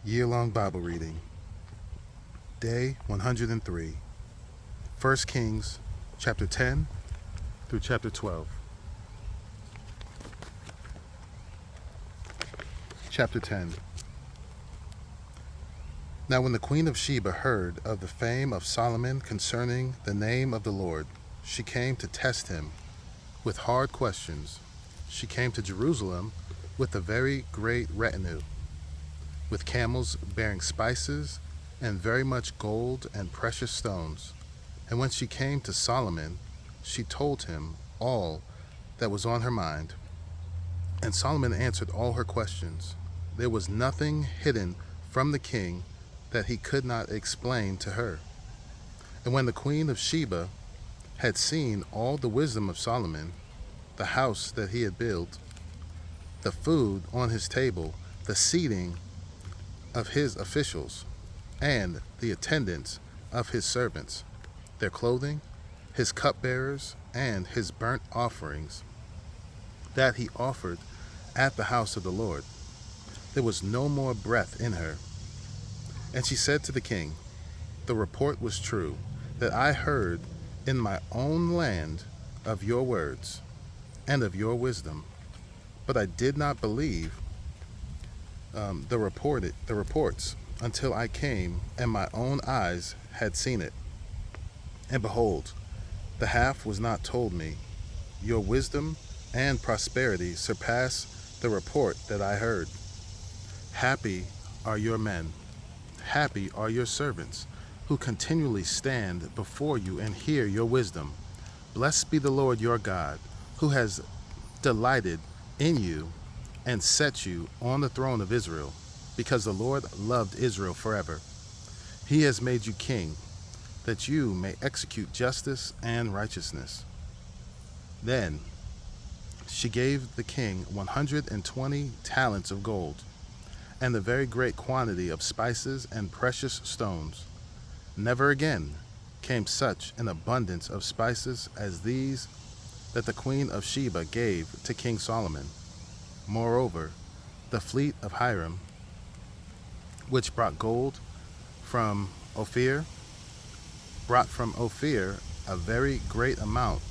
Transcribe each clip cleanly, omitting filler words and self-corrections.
Year-long Bible reading, Day 103, 1 Kings chapter 10 through chapter 12. Chapter 10. Now when the queen of Sheba heard of the fame of Solomon concerning the name of the Lord, she came to test him with hard questions. She came to Jerusalem with a very great retinue, with camels bearing spices and very much gold and precious stones. And when she came to Solomon, she told him all that was on her mind. And Solomon answered all her questions. There was nothing hidden from the king that he could not explain to her. And when the queen of Sheba had seen all the wisdom of Solomon, the house that he had built, the food on his table, the seating of his officials, and the attendance of his servants, their clothing, his cupbearers, and his burnt offerings that he offered at the house of the Lord, there was no more breath in her. And she said to the king, the report was true, that I heard in my own land of your words and of your wisdom, but I did not believe the reports until I came and my own eyes had seen it. And behold, the half was not told me. Your wisdom and prosperity surpass the report that I heard. Happy are your men, happy are your servants, who continually stand before you and hear your wisdom. Blessed be the Lord your God, who has delighted in you and set you on the throne of Israel, because the Lord loved Israel forever. He has made you king, that you may execute justice and righteousness. Then she gave the king 120 talents of gold, and a very great quantity of spices and precious stones. Never again came such an abundance of spices as these that the queen of Sheba gave to King Solomon. Moreover, the fleet of Hiram, which brought gold from Ophir, brought from Ophir a very great amount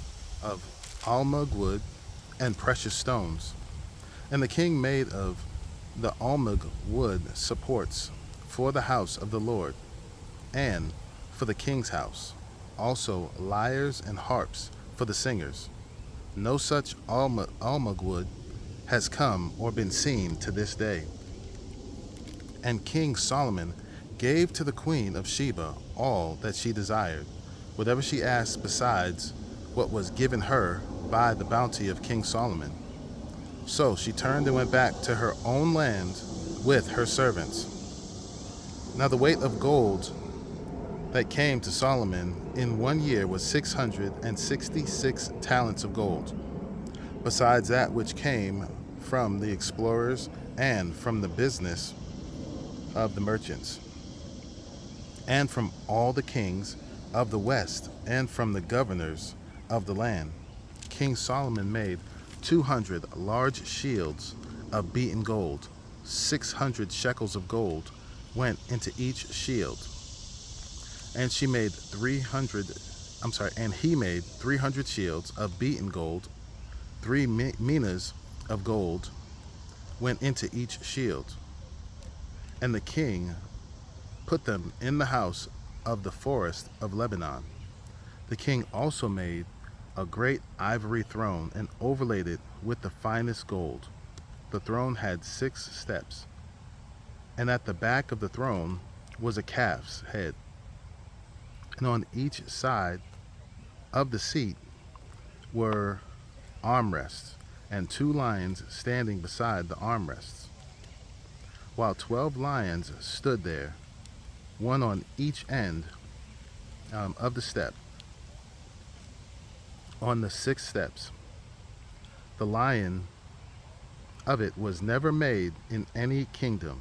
of almug wood and precious stones. And the king made of the almug wood supports for the house of the Lord and for the king's house, also lyres and harps for the singers. No such almug wood has come or been seen to this day. And King Solomon gave to the queen of Sheba all that she desired, whatever she asked besides what was given her by the bounty of King Solomon. So she turned and went back to her own land with her servants. Now the weight of gold that came to Solomon in 1 year was 666 talents of gold, besides that which came from the explorers and from the business of the merchants, and from all the kings of the west, and from the governors of the land. King Solomon made 200 large shields of beaten gold. 600 shekels of gold went into each shield. And he made 300 shields of beaten gold. 3 minas of gold went into each shield. And the king put them in the house of the forest of Lebanon. The king also made a great ivory throne and overlaid it with the finest gold. The throne had 6 steps, and at the back of the throne was a calf's head. And on each side of the seat were armrests, and 2 lions standing beside the armrests, while 12 lions stood there, one on each end of the step. On the 6 steps, the lion of it was never made in any kingdom.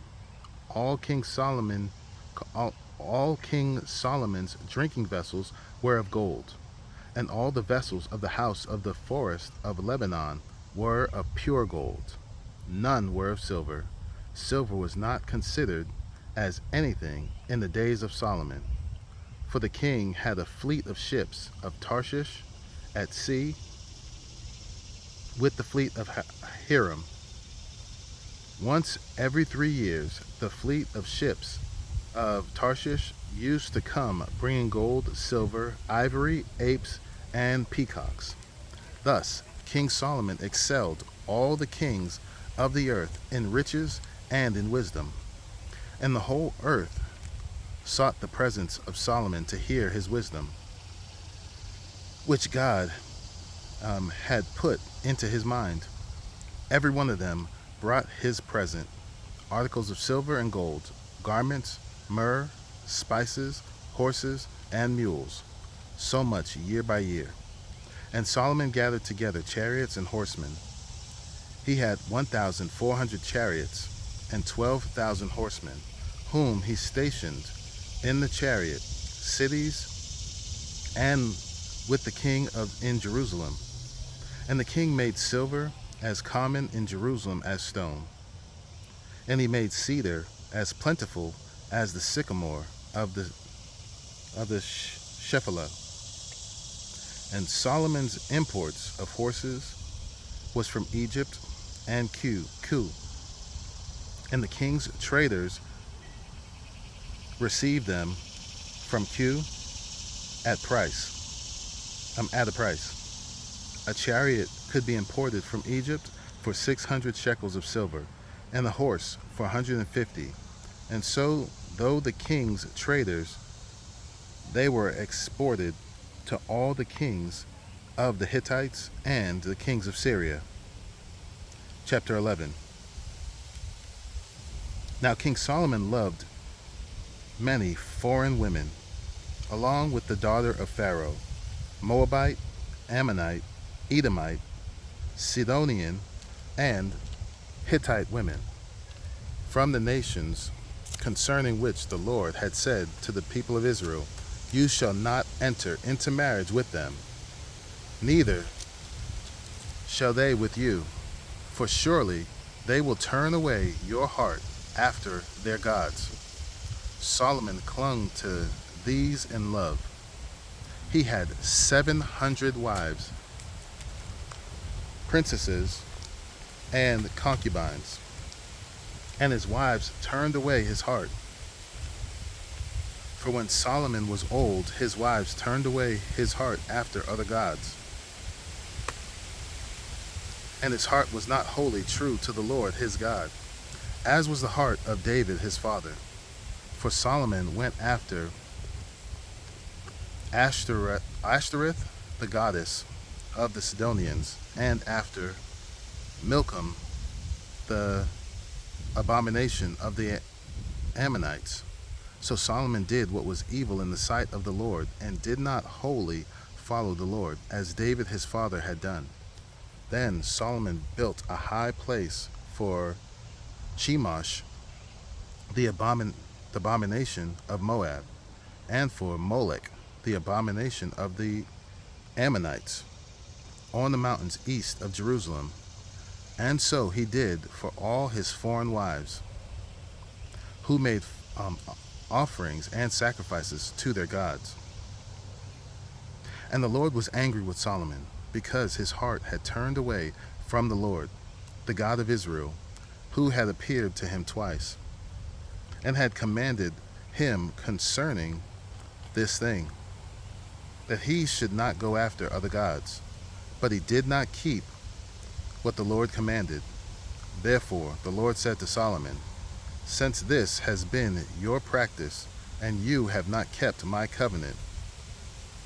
All King Solomon's drinking vessels were of gold, and all the vessels of the house of the forest of Lebanon were of pure gold. None were of silver. Silver was not considered as anything in the days of Solomon. For the king had a fleet of ships of Tarshish at sea with the fleet of Hiram. Once every 3 years, the fleet of ships of Tarshish used to come, bringing gold, silver, ivory, apes, and peacocks. Thus, King Solomon excelled all the kings of the earth in riches and in wisdom. And the whole earth sought the presence of Solomon to hear his wisdom, which God had put into his mind. Every one of them brought his present, articles of silver and gold, garments, myrrh, spices, horses, and mules, so much year by year. And Solomon gathered together chariots and horsemen. He had 1,400 chariots and 12,000 horsemen, whom he stationed in the chariot cities and with the king in Jerusalem. And the king made silver as common in Jerusalem as stone, and he made cedar as plentiful as the sycamore of the Shephelah. And Solomon's imports of horses was from Egypt and Cu. And the king's traders received them from Cu at a price. A chariot could be imported from Egypt for 600 shekels of silver, and a horse for 150. And so, though the king's traders, they were exported to all the kings of the Hittites and the kings of Syria. Chapter 11. Now King Solomon loved many foreign women, along with the daughter of Pharaoh, Moabite, Ammonite, Edomite, Sidonian, and Hittite women, from the nations concerning which the Lord had said to the people of Israel, "You shall not enter into marriage with them, neither shall they with you, for surely they will turn away your heart after their gods." Solomon clung to these in love. He had 700 wives, princesses, and concubines, and his wives turned away his heart. For when Solomon was old, his wives turned away his heart after other gods, and his heart was not wholly true to the Lord his God, as was the heart of David his father. For Solomon went after Ashtoreth, the goddess of the Sidonians, and after Milcom, the abomination of the Ammonites. So Solomon did what was evil in the sight of the Lord, and did not wholly follow the Lord, as David his father had done. Then Solomon built a high place for Chemosh, the abomination of Moab, and for Molech, the abomination of the Ammonites, on the mountains east of Jerusalem. And so he did for all his foreign wives, who made offerings and sacrifices to their gods. And the Lord was angry with Solomon, because his heart had turned away from the Lord, the God of Israel, who had appeared to him twice, and had commanded him concerning this thing, that he should not go after other gods. But he did not keep what the Lord commanded. Therefore the Lord said to Solomon, "Since this has been your practice, and you have not kept my covenant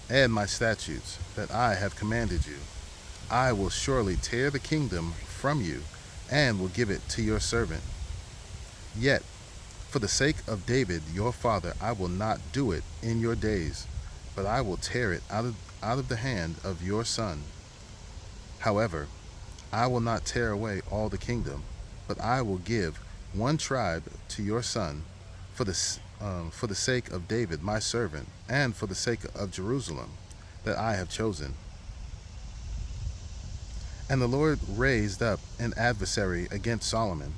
and my statutes that I have commanded you, I will surely tear the kingdom from you, and will give it to your servant. Yet, for the sake of David your father, I will not do it in your days, but I will tear it out of the hand of your son. However, I will not tear away all the kingdom, but I will give one tribe to your son, for the sake of David my servant, and for the sake of Jerusalem that I have chosen." And the Lord raised up an adversary against Solomon,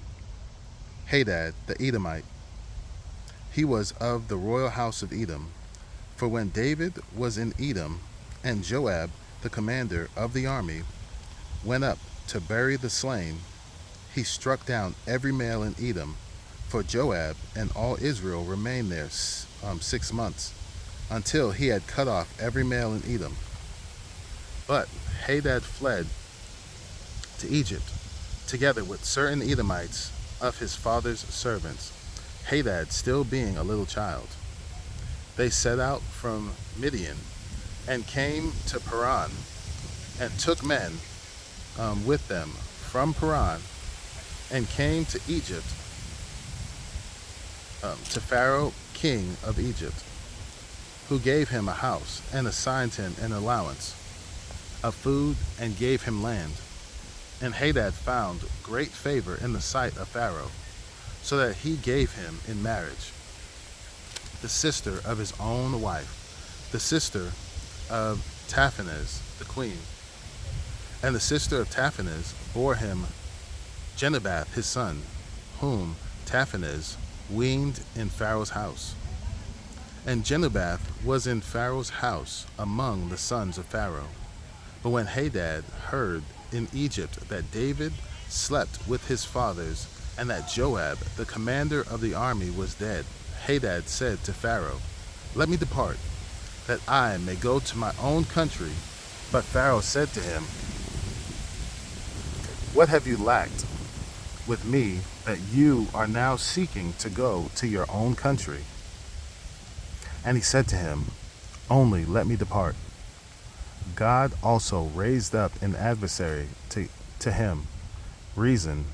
Hadad the Edomite, He was of the royal house of Edom. For when David was in Edom, and Joab, the commander of the army, went up to bury the slain, he struck down every male in Edom. For Joab and all Israel remained there 6 months, until he had cut off every male in Edom. But Hadad fled to Egypt, together with certain Edomites of his father's servants, Hadad still being a little child. They set out from Midian and came to Paran, and took men with them from Paran, and came to Egypt, to Pharaoh king of Egypt, who gave him a house and assigned him an allowance of food and gave him land. And Hadad found great favor in the sight of Pharaoh, so that he gave him in marriage the sister of his own wife, the sister of Taphanes the queen. And the sister of Taphanes bore him Genubath his son, whom Taphanes weaned in Pharaoh's house. And Genubath was in Pharaoh's house among the sons of Pharaoh. But when Hadad heard in Egypt that David slept with his fathers, and that Joab, the commander of the army, was dead, Hadad said to Pharaoh, "Let me depart, that I may go to my own country." But Pharaoh said to him, "What have you lacked with me, that you are now seeking to go to your own country?" And he said to him, "Only let me depart." God also raised up an adversary to him, Rezin,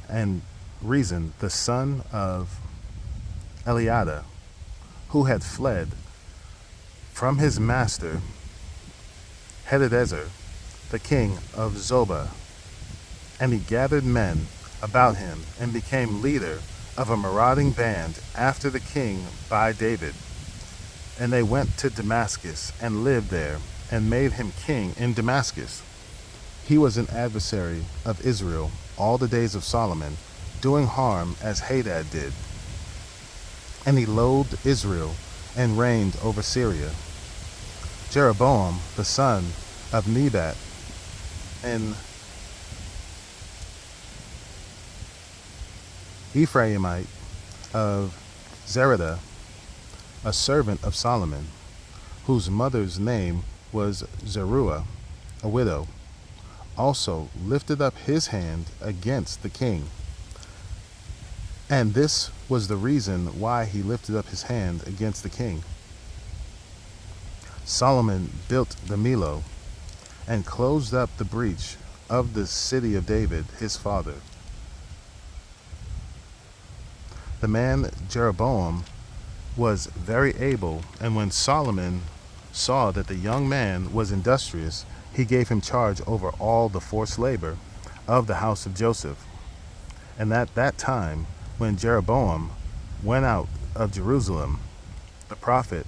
the son of Eliada, who had fled from his master Hadadezer, the king of Zobah. And he gathered men about him, and became leader of a marauding band after the king by David. And they went to Damascus, and lived there, and made him king in Damascus. He was an adversary of Israel all the days of Solomon, doing harm as Hadad did. And he loathed Israel, and reigned over Syria. Jeroboam the son of Nebat, an Ephraimite of Zereda, a servant of Solomon, whose mother's name was Zeruiah, a widow, also lifted up his hand against the king. And this was the reason why he lifted up his hand against the king. Solomon built the Millo, and closed up the breach of the city of David his father. The man Jeroboam was very able, and when Solomon saw that the young man was industrious, he gave him charge over all the forced labor of the house of Joseph. And at that time, when Jeroboam went out of Jerusalem, the prophet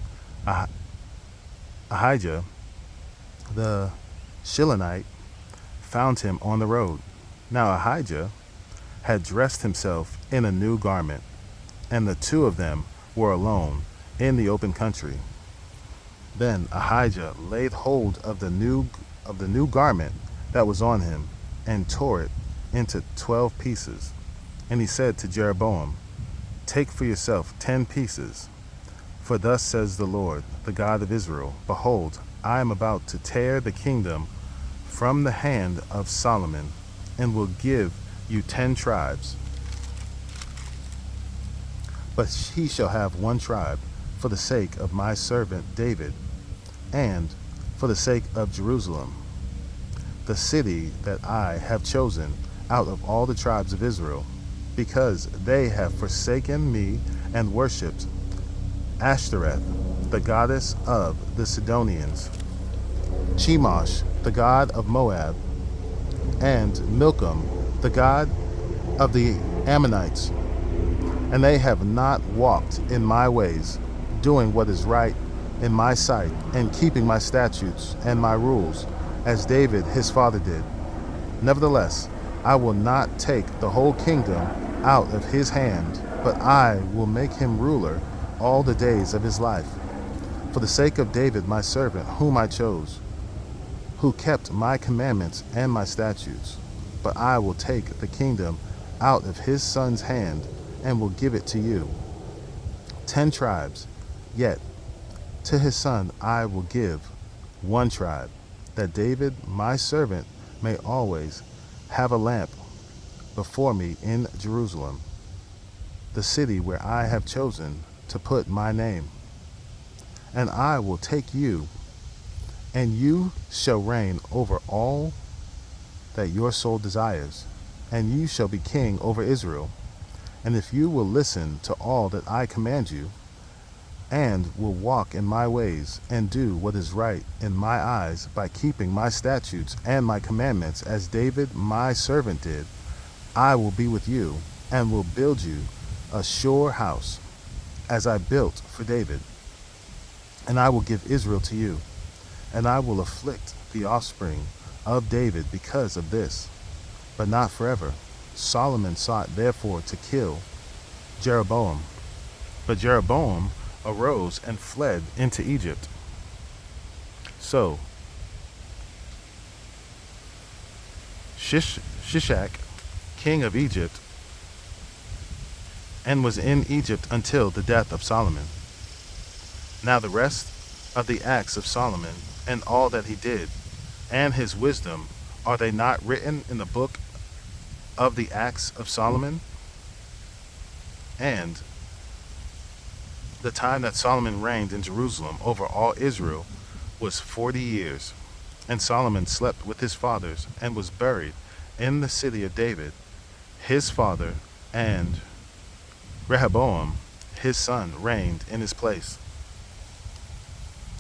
Ahijah the Shilonite found him on the road. Now Ahijah had dressed himself in a new garment, and the two of them were alone in the open country. Then Ahijah laid hold of the new garment that was on him, and tore it into 12 pieces. And he said to Jeroboam, "Take for yourself 10 pieces. For thus says the Lord, the God of Israel, Behold, I am about to tear the kingdom from the hand of Solomon, and will give you 10 tribes. But he shall have 1 tribe for the sake of my servant David, and for the sake of Jerusalem, the city that I have chosen out of all the tribes of Israel, because they have forsaken me and worshipped Ashtoreth, the goddess of the Sidonians, Chemosh, the god of Moab, and Milcom, the god of the Ammonites. And they have not walked in my ways, doing what is right in my sight, and keeping my statutes and my rules, as David his father did. Nevertheless, I will not take the whole kingdom out of his hand, but I will make him ruler all the days of his life. For the sake of David my servant, whom I chose, who kept my commandments and my statutes. But I will take the kingdom out of his son's hand and will give it to you. 10 tribes, yet to his son I will give one tribe, that David my servant may always have a lamp before me in Jerusalem, the city where I have chosen to put my name. And I will take you, and you shall reign over all that your soul desires, and you shall be king over Israel. And if you will listen to all that I command you, and will walk in my ways, and do what is right in my eyes by keeping my statutes and my commandments, as David my servant did, I will be with you, and will build you a sure house, as I built for David. And I will give Israel to you, and I will afflict the offspring of David because of this, but not forever. Solomon sought therefore to kill Jeroboam, but Jeroboam arose and fled into Egypt. So Shishak, king of Egypt, and was in Egypt until the death of Solomon. Now the rest of the acts of Solomon, and all that he did, and his wisdom, are they not written in the book of the acts of Solomon? And the time that Solomon reigned in Jerusalem over all Israel was 40 years. And Solomon slept with his fathers, and was buried in the city of David, his father, and Rehoboam, his son, reigned in his place.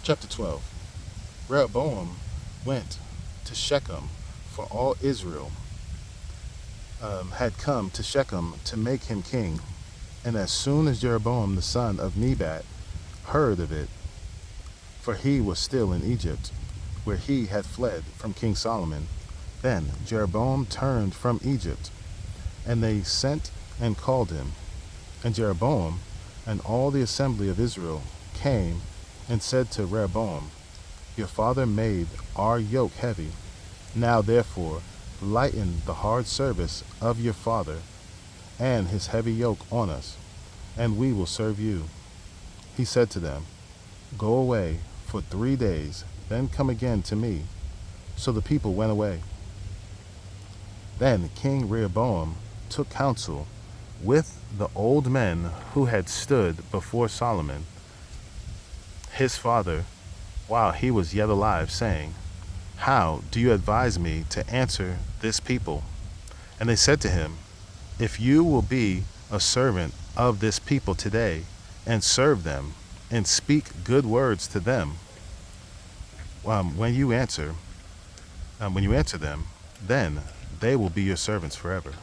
Chapter 12. Rehoboam went to Shechem, for all Israel had come to Shechem to make him king. And as soon as Jeroboam the son of Nebat heard of it, for he was still in Egypt, where he had fled from King Solomon, then Jeroboam turned from Egypt, and they sent and called him. And Jeroboam and all the assembly of Israel came and said to Rehoboam, Your father made our yoke heavy. Now therefore lighten the hard service of your father and his heavy yoke on us, and we will serve you. He said to them, Go away for 3 days, then come again to me. So the people went away. Then King Rehoboam took counsel with the old men who had stood before Solomon, his father, while he was yet alive, saying, How do you advise me to answer this people? And they said to him, If you will be a servant of this people today, and serve them, and speak good words to them, when you answer them, then they will be your servants forever.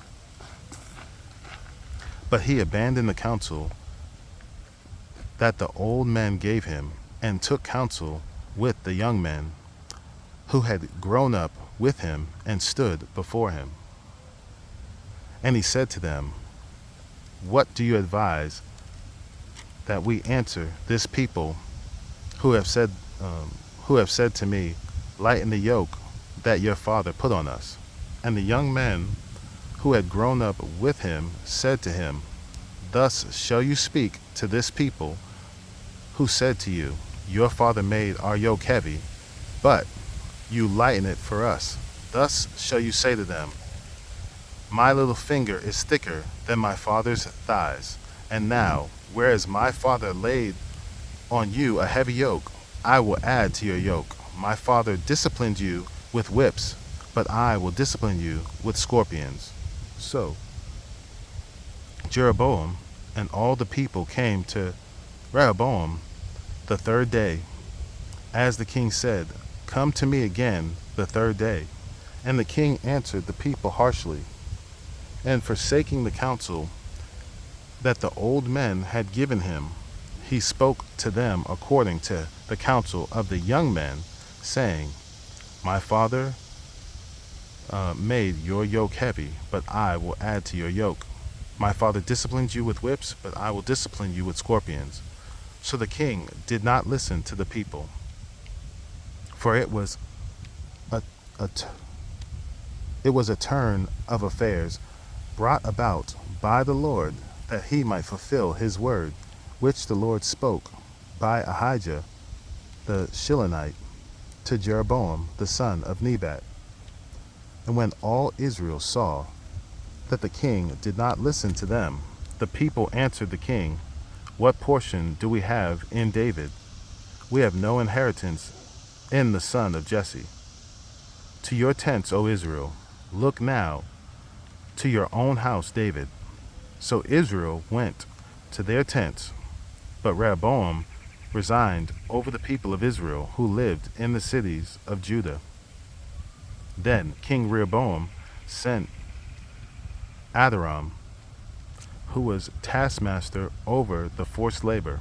But he abandoned the counsel that the old men gave him, and took counsel with the young men who had grown up with him and stood before him. And he said to them, What do you advise that we answer this people who have said to me, Lighten the yoke that your father put on us? And the young men who had grown up with him said to him, Thus shall you speak to this people who said to you, Your father made our yoke heavy, but you lighten it for us. Thus shall you say to them, My little finger is thicker than my father's thighs. And now, whereas my father laid on you a heavy yoke, I will add to your yoke. My father disciplined you with whips, but I will discipline you with scorpions. So Jeroboam and all the people came to Rehoboam the 3rd day, as the king said, Come to me again the 3rd day. And the king answered the people harshly, and forsaking the counsel that the old men had given him, he spoke to them according to the counsel of the young men, saying, My father made your yoke heavy, but I will add to your yoke. My father disciplined you with whips, but I will discipline you with scorpions. So the king did not listen to the people, for a, a t- it was a turn of affairs brought about by the Lord, that he might fulfill his word, which the Lord spoke by Ahijah the Shilonite to Jeroboam the son of Nebat. And when all Israel saw that the king did not listen to them, the people answered the king, "What portion do we have in David? We have no inheritance in the son of Jesse. To your tents, O Israel, look now to your own house, David." So Israel went to their tents, but Rehoboam resigned over the people of Israel who lived in the cities of Judah. Then King Rehoboam sent Adoram, who was taskmaster over the forced labor,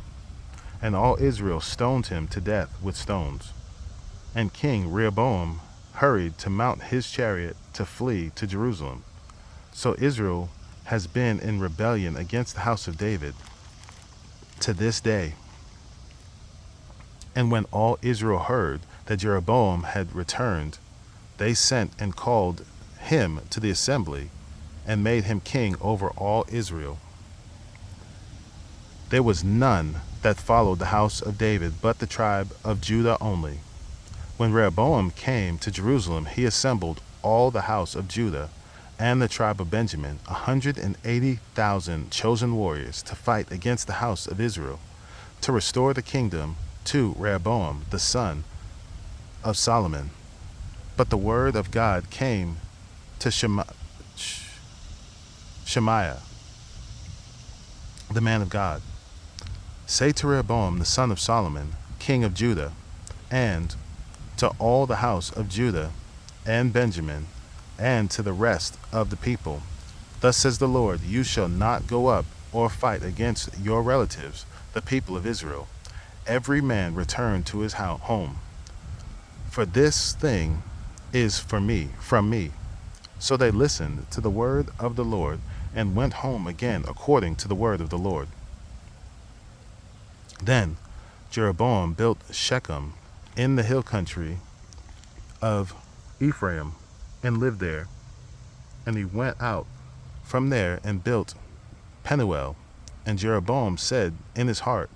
and all Israel stoned him to death with stones. And King Rehoboam hurried to mount his chariot to flee to Jerusalem. So Israel has been in rebellion against the house of David to this day. And when all Israel heard that Jeroboam had returned, they sent and called him to the assembly and made him king over all Israel. There was none that followed the house of David but the tribe of Judah only. When Rehoboam came to Jerusalem, he assembled all the house of Judah and the tribe of Benjamin, 180,000 chosen warriors, to fight against the house of Israel, to restore the kingdom to Rehoboam the son of Solomon. But the word of God came to Shemaiah, the man of God. Say to Rehoboam the son of Solomon, king of Judah, and to all the house of Judah and Benjamin, and to the rest of the people, thus says the Lord, you shall not go up or fight against your relatives, the people of Israel. Every man return to his home. For this thing is from me. So they listened to the word of the Lord and went home again according to the word of the Lord. Then Jeroboam built Shechem in the hill country of Ephraim and lived there. And he went out from there and built Penuel. And Jeroboam said in his heart,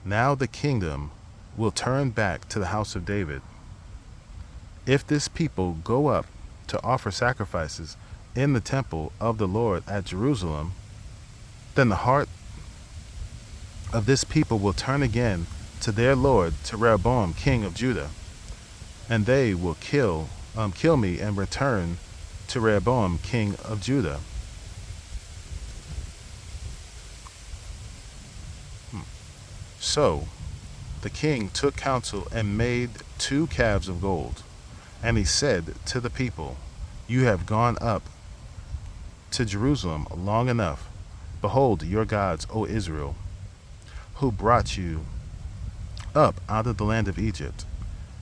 now the kingdom will turn back to the house of David. If this people go up to offer sacrifices in the temple of the Lord at Jerusalem, then the heart of this people will turn again to their Lord, to Rehoboam king of Judah, and they will kill me and return to Rehoboam king of Judah. So the king took counsel and made 2 calves of gold. And he said to the people, you have gone up to Jerusalem long enough. Behold your gods, O Israel, who brought you up out of the land of Egypt.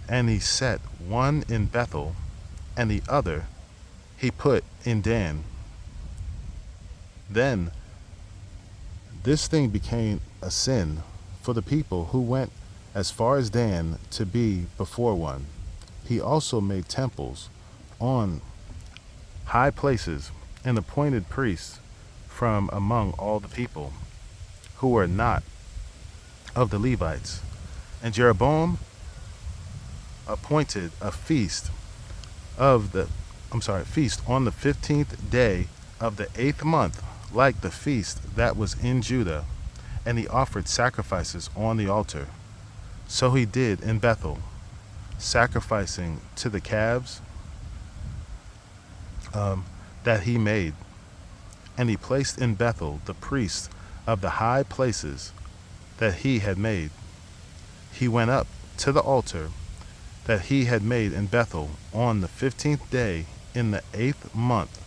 And he set one in Bethel, and the other he put in Dan. Then this thing became a sin for the people who went as far as Dan to be before one. He also made temples on high places and appointed priests from among all the people who were not of the Levites. And Jeroboam appointed a feast on the 15th day of the 8th month, like the feast that was in Judah, and he offered sacrifices on the altar. So he did in Bethel, sacrificing to the calves that he made. And he placed in Bethel the priests of the high places that he had made. He went up to the altar that he had made in Bethel on the 15th day in the 8th month,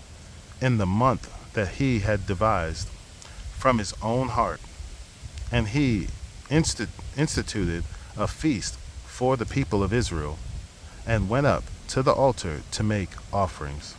in the month that he had devised from his own heart. And he instituted a feast for the people of Israel, and went up to the altar to make offerings.